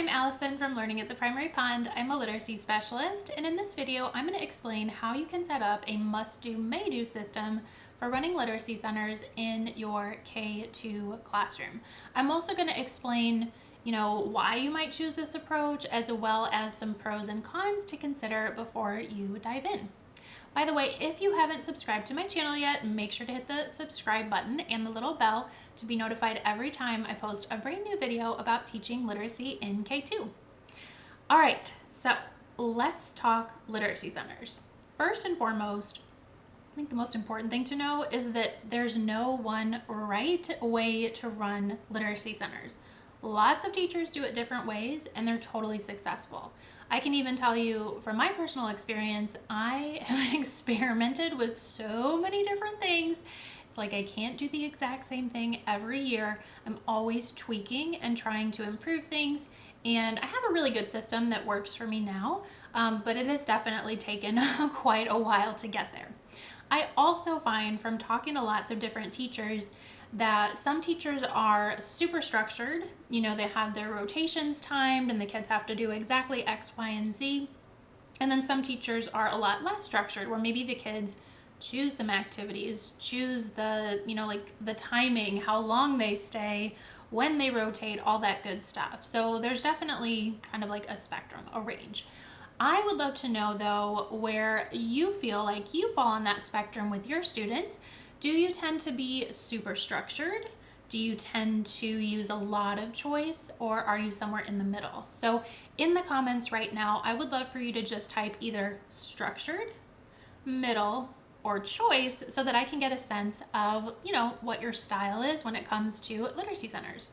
I'm Allison from Learning at the Primary Pond. I'm a literacy specialist, and in this video I'm going to explain how you can set up a MustDoMayDo system for running literacy centers in your K-2 classroom. I'm also going to explain why you might choose this approach, as well as some pros and cons to consider before you dive in. By the way, if you haven't subscribed to my channel yet, make sure to hit the subscribe button and the little bell to be notified every time I post a brand new video about teaching literacy in K2. All right, so let's talk literacy centers. First and foremost, I think the most important thing to know is that there's no one right way to run literacy centers. Lots of teachers do it different ways, and they're totally successful. I can even tell you from my personal experience, I have experimented with so many different things. It's like I can't do the exact same thing every year. I'm always tweaking and trying to improve things, and I have a really good system that works for me now, but it has definitely taken quite a while to get there. I also find from talking to lots of different teachers that some teachers are super structured. They have their rotations timed and the kids have to do exactly X, Y, and Z. And then some teachers are a lot less structured, where maybe the kids choose some activities, choose the, the timing, how long they stay, when they rotate, all that good stuff. So there's definitely kind of like a spectrum, a range. I would love to know though, where you feel like you fall on that spectrum with your students. Do you tend to be super structured? Do you tend to use a lot of choice, or are you somewhere in the middle? So in the comments right now, I would love for you to just type either structured, middle, or choice, so that I can get a sense of, what your style is when it comes to literacy centers.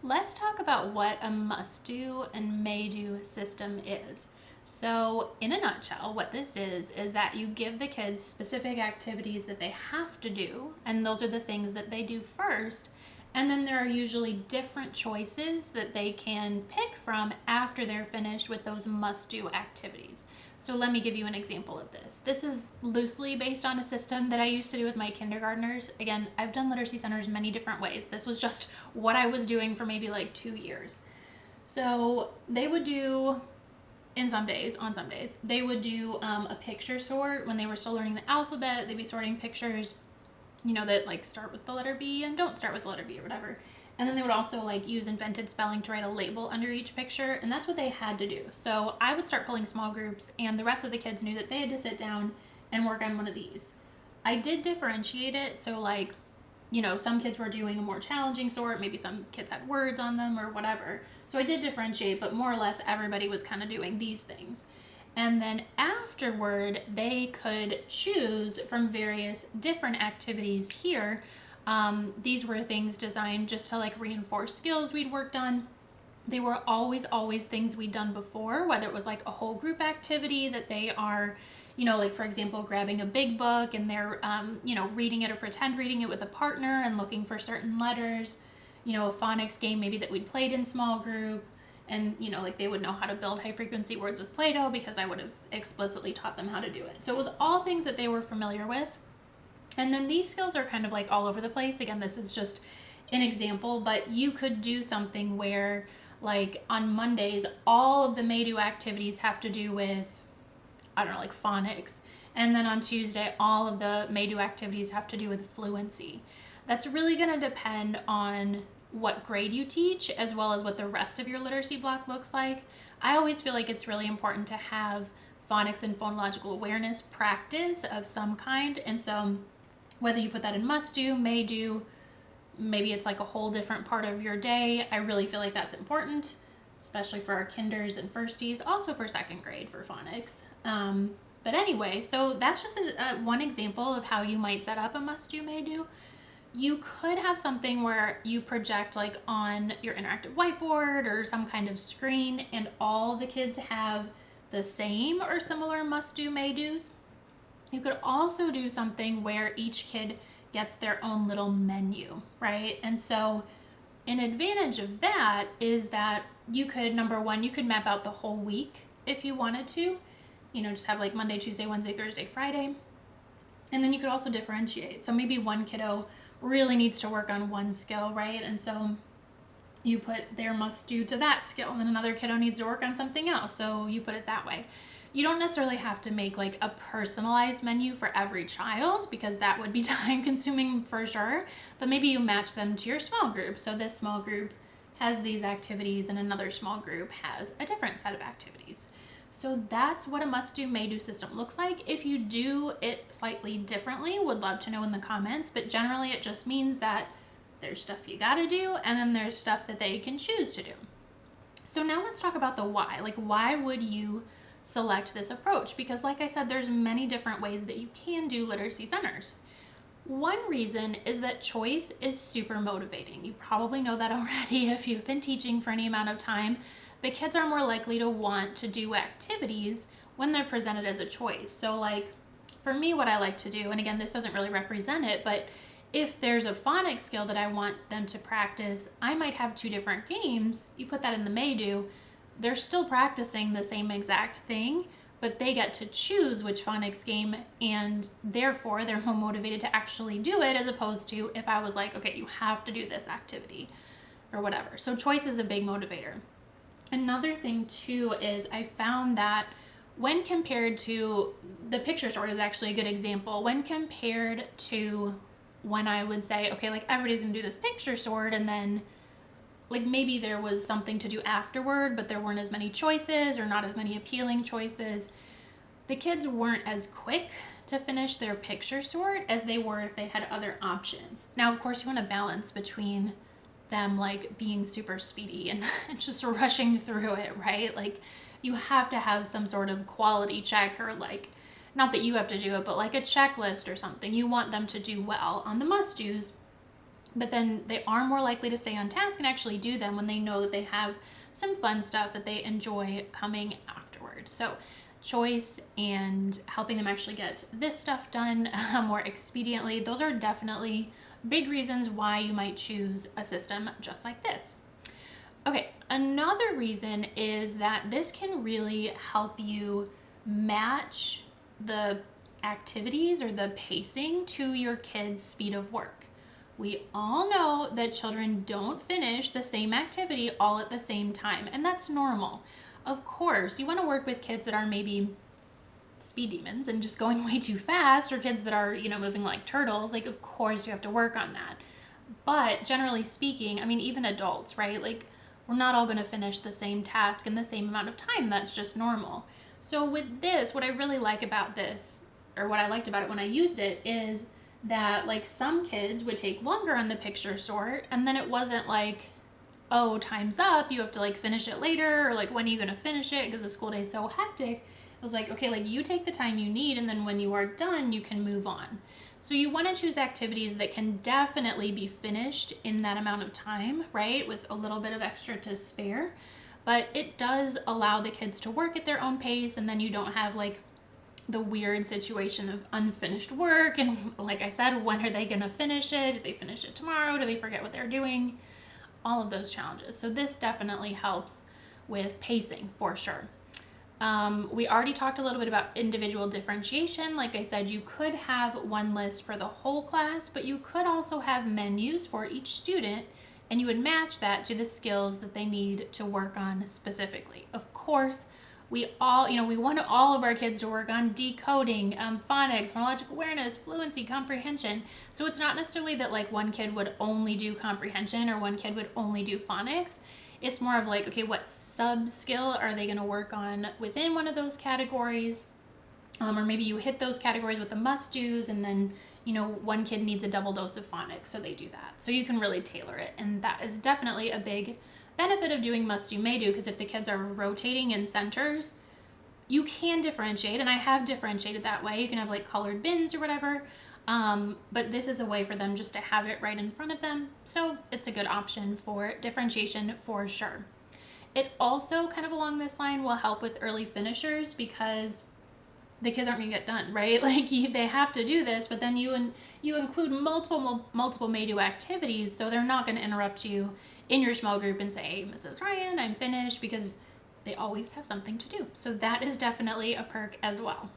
Let's talk about what a MustDo and MayDo system is. So in a nutshell, what this is that you give the kids specific activities that they have to do, and those are the things that they do first, and then there are usually different choices that they can pick from after they're finished with those must-do activities. So let me give you an example of this. This is loosely based on a system that I used to do with my kindergartners. Again, I've done literacy centers many different ways. This was just what I was doing for maybe like 2 years. So they would do, on some days, they would do a picture sort. When they were still learning the alphabet, they'd be sorting pictures, that like start with the letter B and don't start with the letter B or whatever. And then they would also like use invented spelling to write a label under each picture, and that's what they had to do. So I would start pulling small groups, and the rest of the kids knew that they had to sit down and work on one of these. I did differentiate it, so like, some kids were doing a more challenging sort, maybe some kids had words on them or whatever. So I did differentiate, but more or less everybody was kind of doing these things. And then afterward, they could choose from various different activities here. These were things designed just to like reinforce skills we'd worked on. They were always things we'd done before, whether it was like a whole group activity that they are, like for example, grabbing a big book and they're, reading it or pretend reading it with a partner and looking for certain letters, a phonics game maybe that we'd played in small group. And, like they would know how to build high frequency words with Play-Doh because I would have explicitly taught them how to do it. So it was all things that they were familiar with. And then these skills are kind of like all over the place. Again, this is just an example, but you could do something where like on Mondays, all of the MayDo activities have to do with, like phonics. And then on Tuesday, all of the MayDo activities have to do with fluency. That's really going to depend on what grade you teach, as well as what the rest of your literacy block looks like. I always feel like it's really important to have phonics and phonological awareness practice of some kind. And so whether you put that in MustDo, MayDo, maybe it's like a whole different part of your day, I really feel like that's important, especially for our kinders and firsties, also for second grade for phonics. But anyway, so that's just one example of how you might set up a MustDo, MayDo. You could have something where you project like on your interactive whiteboard or some kind of screen, and all the kids have the same or similar MustDo, MayDos. You could also do something where each kid gets their own little menu, right? And so an advantage of that is that you could, number one, you could map out the whole week if you wanted to, just have like Monday, Tuesday, Wednesday, Thursday, Friday. And then you could also differentiate. So maybe one kiddo really needs to work on one skill, right? And so you put their must do to that skill, and then another kiddo needs to work on something else, so you put it that way. You don't necessarily have to make like a personalized menu for every child, because that would be time consuming for sure, but maybe you match them to your small group. So this small group has these activities and another small group has a different set of activities. So that's what a MustDoMayDo system looks like. If you do it slightly differently, would love to know in the comments, but generally it just means that there's stuff you gotta do, and then there's stuff that they can choose to do. So now let's talk about the why. Like, why would you select this approach? Because like I said, there's many different ways that you can do literacy centers. One reason is that choice is super motivating. You probably know that already if you've been teaching for any amount of time, but kids are more likely to want to do activities when they're presented as a choice. So like for me, what I like to do, and again, this doesn't really represent it, but if there's a phonics skill that I want them to practice, I might have 2 different games. You put that in the Maydo, they're still practicing the same exact thing, but they get to choose which phonics game, and therefore they're more motivated to actually do it, as opposed to if I was like, okay, you have to do this activity or whatever. So choice is a big motivator. Another thing too is I found that when compared to, the picture sort is actually a good example, when compared to when I would say, okay, like everybody's gonna do this picture sort, and then like maybe there was something to do afterward, but there weren't as many choices or not as many appealing choices. The kids weren't as quick to finish their picture sort as they were if they had other options. Now, of course, you want to balance between them like being super speedy and just rushing through it, right? Like you have to have some sort of quality check, or like, not that you have to do it, but like a checklist or something. You want them to do well on the must-dos, but then they are more likely to stay on task and actually do them when they know that they have some fun stuff that they enjoy coming afterward. So choice and helping them actually get this stuff done more expediently, those are definitely big reasons why you might choose a system just like this. Okay, another reason is that this can really help you match the activities or the pacing to your kids' speed of work. We all know that children don't finish the same activity all at the same time, and that's normal. Of course, you want to work with kids that are maybe speed demons and just going way too fast, or kids that are, moving like turtles. Like, of course, you have to work on that. But generally speaking, I mean, even adults, right? Like, we're not all going to finish the same task in the same amount of time. That's just normal. So with this, what I really like about this, or what I liked about it when I used it, is that like some kids would take longer on the picture sort, and then it wasn't like, oh, time's up, you have to like finish it later, or like when are you going to finish it because the school day is so hectic. It was like, okay, like you take the time you need, and then when you are done, you can move on. So you want to choose activities that can definitely be finished in that amount of time, right? With a little bit of extra to spare. But it does allow the kids to work at their own pace, and then you don't have like the weird situation of unfinished work. And like I said, when are they going to finish it? Do they finish it tomorrow? Do they forget what they're doing? All of those challenges. So this definitely helps with pacing for sure. We already talked a little bit about individual differentiation. Like I said, you could have one list for the whole class, but you could also have menus for each student, and you would match that to the skills that they need to work on specifically. Of course, we all, we want all of our kids to work on decoding, phonics, phonological awareness, fluency, comprehension. So it's not necessarily that like one kid would only do comprehension or one kid would only do phonics. It's more of like, okay, what sub-skill are they going to work on within one of those categories? Or maybe you hit those categories with the must-dos, and then, one kid needs a double dose of phonics, so they do that. So you can really tailor it, and that is definitely a big benefit of doing MustDoMayDo, because if the kids are rotating in centers, you can differentiate, and I have differentiated that way. You can have like colored bins or whatever, but this is a way for them just to have it right in front of them. So it's a good option for differentiation for sure. It also kind of along this line will help with early finishers, because the kids aren't going to get done, right? Like they have to do this, but then you include multiple Maydo activities, so they're not going to interrupt you in your small group and say, Mrs. Ryan, I'm finished, because they always have something to do. So that is definitely a perk as well.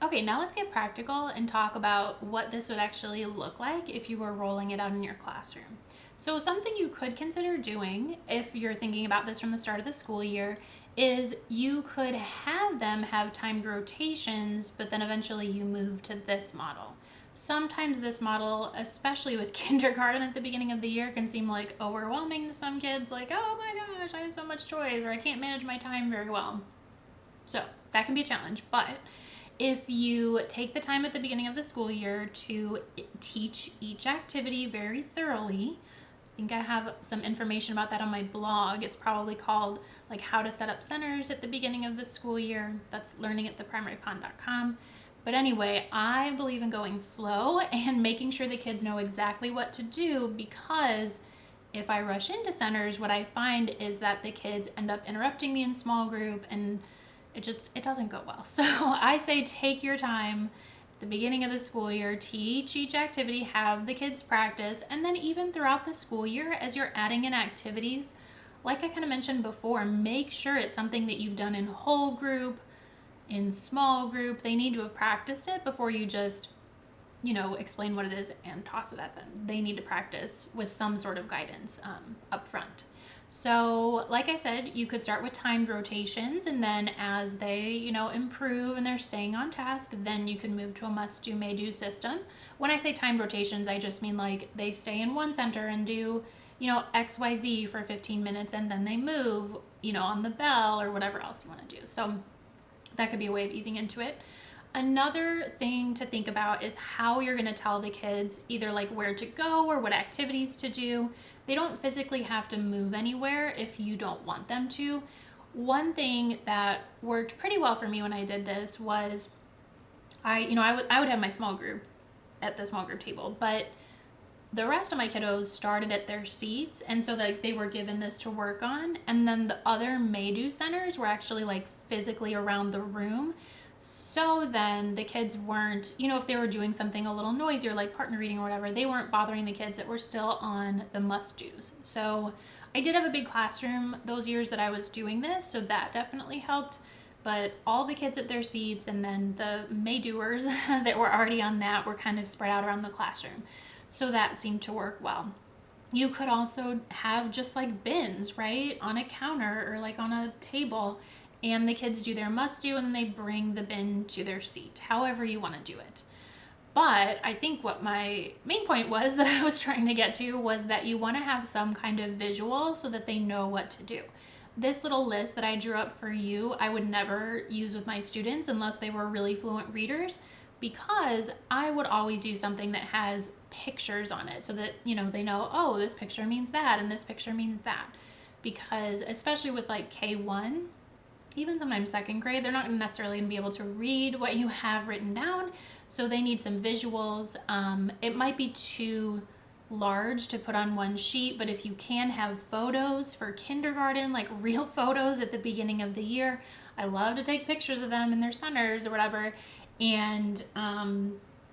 Okay, now let's get practical and talk about what this would actually look like if you were rolling it out in your classroom. So something you could consider doing if you're thinking about this from the start of the school year is you could have them have timed rotations, but then eventually you move to this model. Sometimes this model, especially with kindergarten at the beginning of the year, can seem like overwhelming to some kids, like, oh my gosh, I have so much choice, or I can't manage my time very well. So that can be a challenge, but if you take the time at the beginning of the school year to teach each activity very thoroughly, I think I have some information about that on my blog. It's probably called like how to set up centers at the beginning of the school year. That's learning@theprimarypond.com. But anyway, I believe in going slow and making sure the kids know exactly what to do, because if I rush into centers, what I find is that the kids end up interrupting me in small group, and it doesn't go well. So I say take your time at the beginning of the school year, teach each activity, have the kids practice, and then even throughout the school year as you're adding in activities, like I kind of mentioned before, make sure it's something that you've done in whole group, in small group. They need to have practiced it before you just, explain what it is and toss it at them. They need to practice with some sort of guidance up front. So like I said, you could start with timed rotations, and then as they, improve and they're staying on task, then you can move to a MustDoMayDo system. When I say timed rotations, I just mean like they stay in one center and do, XYZ for 15 minutes, and then they move, on the bell or whatever else you want to do. So that could be a way of easing into it. Another thing to think about is how you're going to tell the kids either like where to go or what activities to do. They don't physically have to move anywhere if you don't want them to. One thing that worked pretty well for me when I did this was I would have my small group at the small group table, but the rest of my kiddos started at their seats, and so like they were given this to work on, and then the other Maydo centers were actually like physically around the room. So then the kids weren't, if they were doing something a little noisier like partner reading or whatever, they weren't bothering the kids that were still on the must-dos. So I did have a big classroom those years that I was doing this, so that definitely helped. But all the kids at their seats, and then the Maydoers that were already on that were kind of spread out around the classroom. So that seemed to work well. You could also have just like bins, right, on a counter or like on a table, and the kids do their must-do and then they bring the bin to their seat, however you want to do it. But I think what my main point was that I was trying to get to was that you want to have some kind of visual so that they know what to do. This little list that I drew up for you, I would never use with my students unless they were really fluent readers, because I would always use something that has pictures on it so that, they know, oh, this picture means that and this picture means that. Because especially with like K1, even sometimes second grade, they're not necessarily going to be able to read what you have written down, so they need some visuals. It might be too large to put on one sheet, but if you can have photos for kindergarten, like real photos at the beginning of the year, I love to take pictures of them in their centers or whatever, and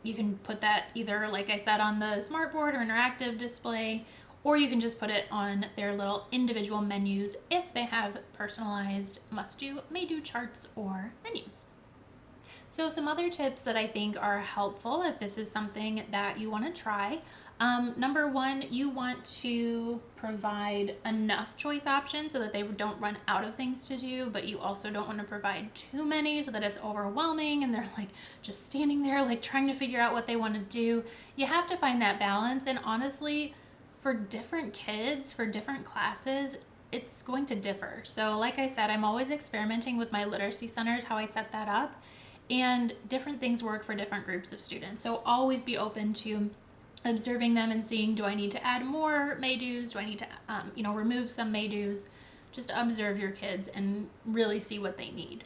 you can put that either, like I said, on the smartboard or interactive display, or you can just put it on their little individual menus if they have personalized MustDoMayDo charts or menus. So some other tips that I think are helpful if this is something that you want to try. Number one, you want to provide enough choice options so that they don't run out of things to do, but you also don't want to provide too many so that it's overwhelming and they're like just standing there like trying to figure out what they want to do. You have to find that balance, and honestly, for different kids, for different classes, it's going to differ. So like I said, I'm always experimenting with my literacy centers, how I set that up, and different things work for different groups of students. So always be open to observing them and seeing, do I need to add more Maydos? Do I need to, remove some Maydos? Just observe your kids and really see what they need.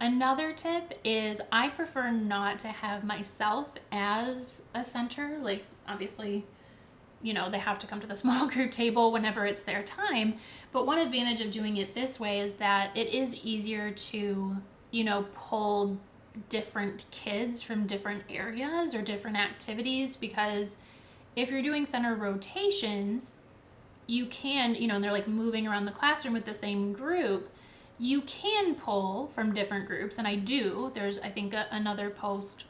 Another tip is I prefer not to have myself as a center. Like, obviously, they have to come to the small group table whenever it's their time. But one advantage of doing it this way is that it is easier to, pull different kids from different areas or different activities, because if you're doing center rotations, you can, and they're like moving around the classroom with the same group, you can pull from different groups, and I do. There's, I think, another post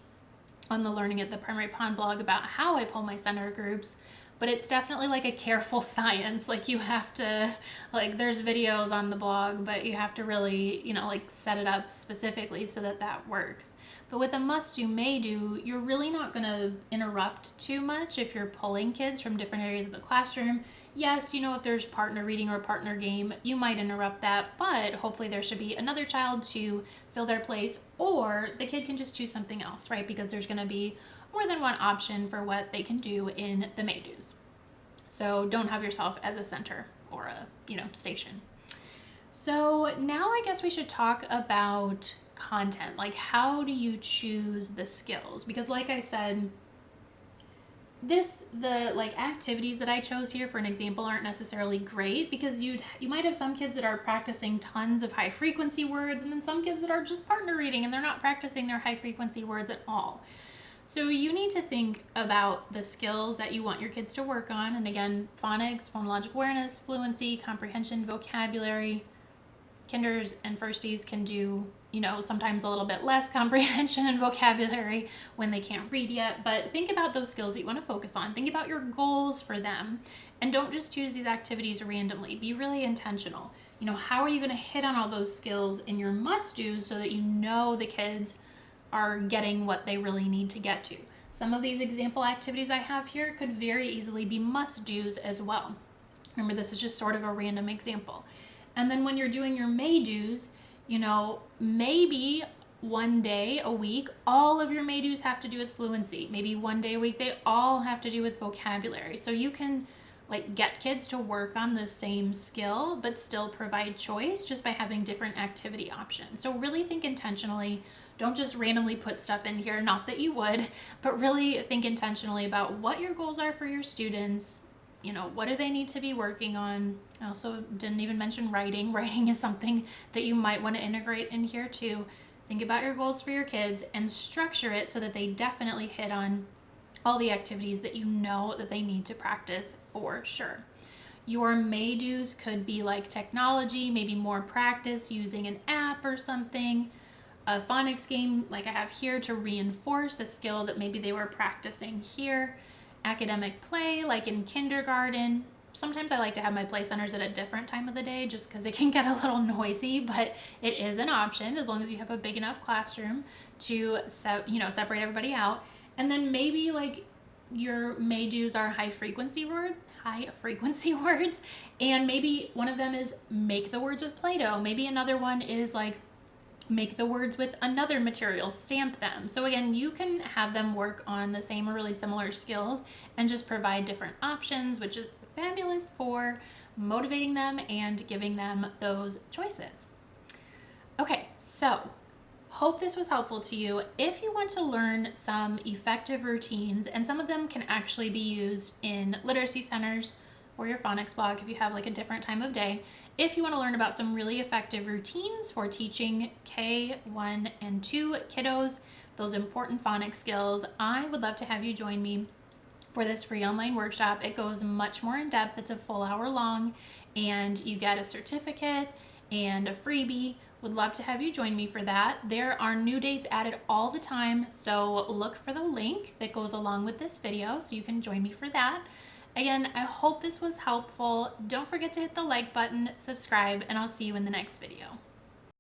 on the Learning at the Primary Pond blog about how I pull my center groups. but it's definitely like a careful science. Like you have to, like there's videos on the blog, but you have to really, like set it up specifically so that that works. But with a MustDoMayDo, you're really not going to interrupt too much if you're pulling kids from different areas of the classroom. Yes, if there's partner reading or partner game, you might interrupt that, but hopefully there should be another child to fill their place, or the kid can just choose something else, right? Because there's going to be more than one option for what they can do in the Maydos. So don't have yourself as a center or a, station. So now I guess we should talk about content. Like, how do you choose the skills? Because like I said, the activities that I chose here for an example aren't necessarily great, because you might have some kids that are practicing tons of high frequency words, and then some kids that are just partner reading and they're not practicing their high frequency words at all. So you need to think about the skills that you want your kids to work on. And again, phonics, phonological awareness, fluency, comprehension, vocabulary. Kinders and firsties can do, sometimes a little bit less comprehension and vocabulary when they can't read yet. But think about those skills that you want to focus on. Think about your goals for them. And don't just choose these activities randomly. Be really intentional. How are you going to hit on all those skills in your must-dos so that the kids are getting what they really need to get to? Some of these example activities I have here could very easily be must-dos as well. Remember, this is just sort of a random example. And then when you're doing your Maydos, maybe one day a week, all of your Maydos have to do with fluency. Maybe one day a week, they all have to do with vocabulary. So you can get kids to work on the same skill, but still provide choice just by having different activity options. So really think intentionally. Don't just randomly put stuff in here, not that you would, but really think intentionally about what your goals are for your students. What do they need to be working on? I also didn't even mention writing. Writing is something that you might want to integrate in here too. Think about your goals for your kids and structure it so that they definitely hit on all the activities that that they need to practice for sure. Your Maydos could be like technology, maybe more practice using an app or something. A phonics game like I have here to reinforce a skill that maybe they were practicing here. Academic play like in kindergarten. Sometimes I like to have my play centers at a different time of the day just because it can get a little noisy, but it is an option as long as you have a big enough classroom to separate everybody out. And then maybe your Maydos are high frequency words, and maybe one of them is make the words with Play-Doh. Maybe another one is make the words with another material, stamp them. So again, you can have them work on the same or really similar skills and just provide different options, which is fabulous for motivating them and giving them those choices. Okay, so hope this was helpful to you. If you want to learn some effective routines, and some of them can actually be used in literacy centers or your phonics blog if you have a different time of day. If you want to learn about some really effective routines for teaching K1 and 2 kiddos those important phonics skills, I would love to have you join me for this free online workshop. It goes much more in depth. It's a full hour long, and you get a certificate and a freebie. Would love to have you join me for that. There are new dates added all the time, so look for the link that goes along with this video so you can join me for that. Again, I hope this was helpful. Don't forget to hit the like button, subscribe, and I'll see you in the next video.